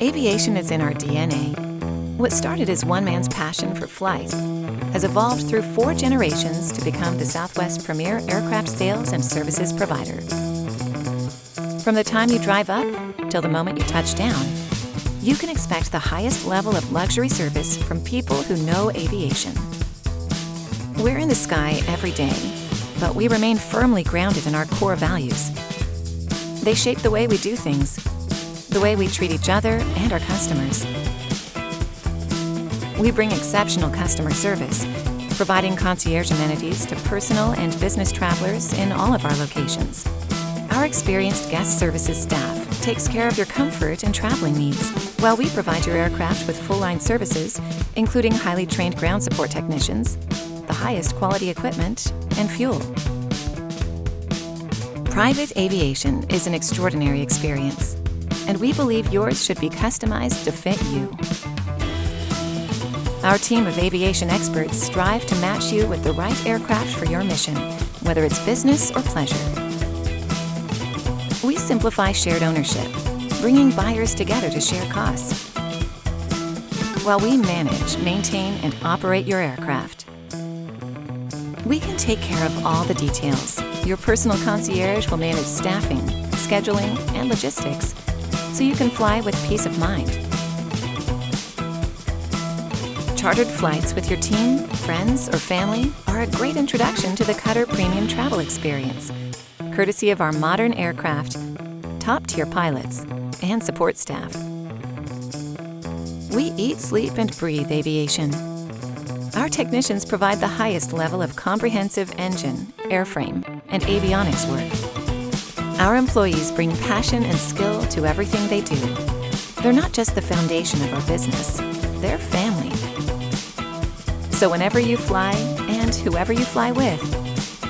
Aviation is in our DNA. What started as one man's passion for flight has evolved through 4 generations to become the Southwest's premier aircraft sales and services provider. From the time you drive up till the moment you touch down, you can expect the highest level of luxury service from people who know aviation. We're in the sky every day, but we remain firmly grounded in our core values. They shape the way we do things, the way we treat each other and our customers. We bring exceptional customer service, providing concierge amenities to personal and business travelers in all of our locations. Our experienced guest services staff takes care of your comfort and traveling needs, while we provide your aircraft with full-line services, including highly trained ground support technicians, the highest quality equipment, and fuel. Private aviation is an extraordinary experience, and we believe yours should be customized to fit you. Our team of aviation experts strive to match you with the right aircraft for your mission, whether it's business or pleasure. We simplify shared ownership, bringing buyers together to share costs, while we manage, maintain, and operate your aircraft. We can take care of all the details. Your personal concierge will manage staffing, scheduling, and logistics, so you can fly with peace of mind. Chartered flights with your team, friends, or family are a great introduction to the Cutter Premium Travel Experience, courtesy of our modern aircraft, top-tier pilots, and support staff. We eat, sleep, and breathe aviation. Our technicians provide the highest level of comprehensive engine, airframe, and avionics work. Our employees bring passion and skill to everything they do. They're not just the foundation of our business, they're family. So whenever you fly, and whoever you fly with,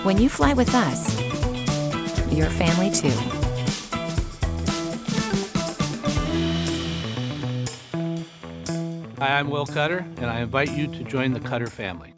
when you fly with us, you're family too. Hi, I'm Will Cutter, and I invite you to join the Cutter family.